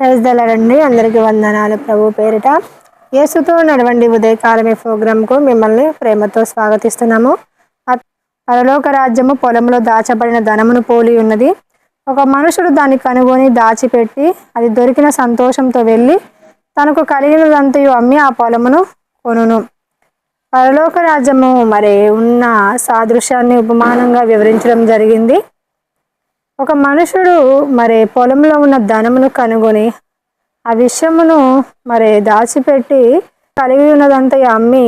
ప్రైజ్దలండి. అందరికీ వందనాలు. ప్రభు పేరిట యేసుతో నడవండి ఉదయకాలమే ప్రోగ్రాంకు మిమ్మల్ని ప్రేమతో స్వాగతిస్తున్నాము. పరలోక రాజ్యము పొలంలో దాచబడిన ధనమును పోలి ఉన్నది. ఒక మనుషుడు దాన్ని కనుగొని దాచిపెట్టి అది దొరికిన సంతోషంతో వెళ్ళి తనకు కలిగినదంతయు అమ్మి ఆ పొలమును కొనును. పరలోక రాజ్యము మరి ఉన్న సాదృశ్యాన్ని ఉపమానంగా వివరించడం జరిగింది. ఒక మనుషుడు మరి పొలంలో ఉన్న ధనమును కనుగొని ఆ విషయమును మరి దాచిపెట్టి కలిగి ఉన్నదంతా అమ్మి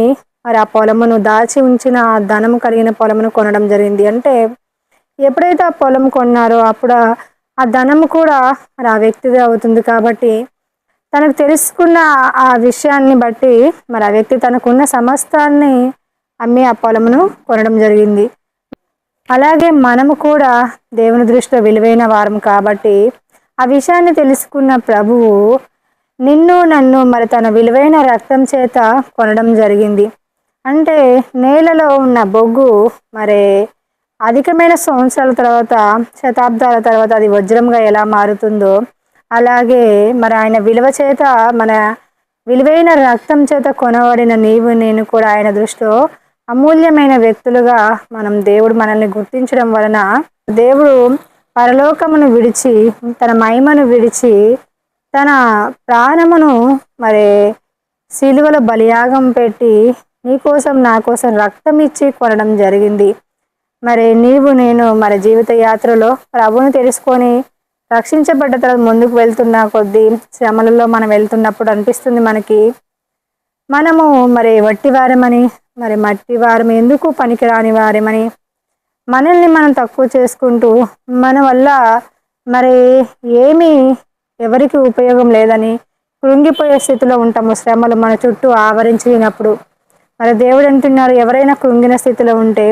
మరి ఆ పొలమును దాచి ఉంచిన ధనము కలిగిన పొలమును కొనడం జరిగింది. అంటే ఎప్పుడైతే ఆ పొలం కొన్నారో అప్పుడు ఆ ధనము కూడా మరి ఆ వ్యక్తిదే అవుతుంది. కాబట్టి తనకు తెలుసుకున్న ఆ విషయాన్ని బట్టి మరి ఆ వ్యక్తి తనకున్న సమస్తాన్ని అమ్మి ఆ పొలమును కొనడం జరిగింది. అలాగే మనము కూడా దేవుని దృష్టిలో విలువైన వారం కాబట్టి ఆ విషయాన్ని తెలుసుకున్న ప్రభువు నిన్ను నన్ను మరి తన విలువైన రక్తం చేత కొనడం జరిగింది. అంటే నేలలో ఉన్న బొగ్గు మరి అధికమైన సంవత్సరాల తర్వాత, శతాబ్దాల తర్వాత అది వజ్రంగా ఎలా మారుతుందో అలాగే మరి ఆయన విలువ చేత మన విలువైన రక్తం చేత కొనబడిన నీవు నేను కూడా ఆయన దృష్టిలో అమూల్యమైన వ్యక్తులుగా దేవుడు మనల్ని గుర్తించడం వలన దేవుడు పరలోకమును విడిచి తన మహిమను విడిచి తన ప్రాణమును మరి సిలువలో బలియాగం పెట్టి నీ కోసం నా కోసం రక్తం ఇచ్చి కొనడం జరిగింది. మరి నీవు నేను మరి జీవిత యాత్రలో ప్రభువుని తెలుసుకొని రక్షించబడ్డ తర్వాత ముందుకు వెళ్తున్న కొద్దీ శ్రమలలో మనం వెళ్తున్నప్పుడు అనిపిస్తుంది మనము మరి వట్టి వారమని, మరి మట్టి వారం ఎందుకు పనికిరాని వారమని మనల్ని మనం తక్కువ చేసుకుంటూ మన వల్ల మరి ఏమీ ఎవరికి ఉపయోగం లేదని కృంగిపోయే స్థితిలో ఉంటాము. శ్రమలు మన చుట్టూ ఆవరించినప్పుడు మరి దేవుడు అంటున్నారు, ఎవరైనా కృంగిన స్థితిలో ఉంటే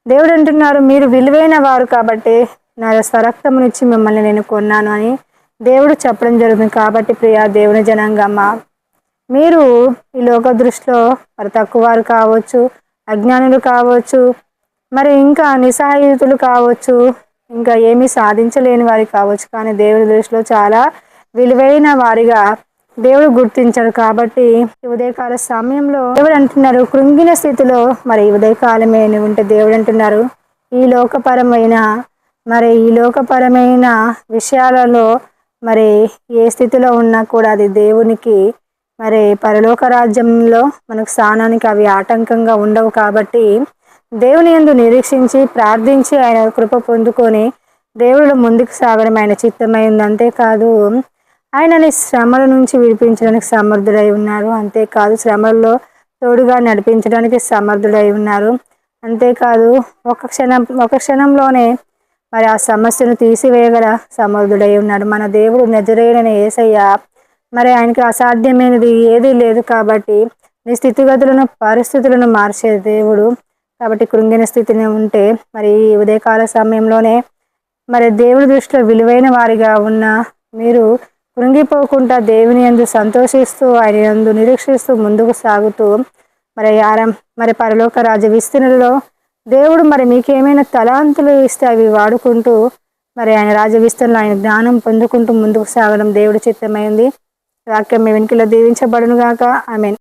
దేవుడు అంటున్నారు, మీరు విలువైన వారు కాబట్టి నా స్వరక్తమునిచ్చి మిమ్మల్ని నేను కొన్నాను అని దేవుడు చెప్పడం జరుగుతుంది. కాబట్టి ప్రియా దేవుని జనాంగమ్మ, మీరు ఈ లోక దృష్టిలో మరి తక్కువవారు కావచ్చు, అజ్ఞానులు కావచ్చు, మరి ఇంకా నిస్సహాయుతులు కావచ్చు, ఇంకా ఏమీ సాధించలేని వారి కావచ్చు. కానీ దేవుడి దృష్టిలో చాలా విలువైన వారిగా దేవుడు గుర్తించాడు. కాబట్టి ఉదయకాల సమయంలో దేవుడు అంటున్నారు, కృంగిన స్థితిలో మరి ఉదయకాలమే ఉంటే దేవుడు అంటున్నారు, ఈ లోకపరమైన విషయాలలో మరి ఏ స్థితిలో ఉన్నా కూడా అది దేవునికి మరి పరలోక రాజ్యంలో మనకు స్థానానికి అవి ఆటంకంగా ఉండవు. కాబట్టి దేవుని యందు నిరీక్షించి ప్రార్థించి ఆయన కృప పొందుకొని దేవుడు ముందుకు సాగడం ఆయన చిత్తమైంది. అంతేకాదు ఆయనని శ్రమల నుంచి విడిపించడానికి సమర్థుడై ఉన్నారు. అంతేకాదు శ్రమల్లో తోడుగా నడిపించడానికి సమర్థుడై ఉన్నారు. అంతేకాదు ఒక క్షణంలోనే మరి ఆ సమస్యను తీసివేయగల సమర్థుడై ఉన్నాడు. మన దేవుడు నజరేయుడైన యేసయ్య మరి ఆయనకి అసాధ్యమైనది ఏదీ లేదు. కాబట్టి నీ స్థితిగతులను పరిస్థితులను మార్చే దేవుడు. కాబట్టి కృంగిన స్థితిని ఉంటే మరి ఉదయకాల సమయంలోనే మరి దేవుడి దృష్టిలో విలువైన వారిగా ఉన్న మీరు కృంగిపోకుండా దేవుని యందు సంతోషిస్తూ ఆయన యందు నిరీక్షిస్తూ ముందుకు సాగుతూ మరి పరలోక రాజ్య విస్తీర్ణలో దేవుడు మరి మీకు ఏమైనా తలాంతులు ఇస్తే అవి వాడుకుంటూ మరి ఆయన రాజ్య విస్తీర్ణలో ఆయన జ్ఞానం పొందుకుంటూ ముందుకు సాగడం దేవుడి చిత్తమైంది. వాక్యం మీ వెనుకలో దీవించబడును గాక. ఆమేన్.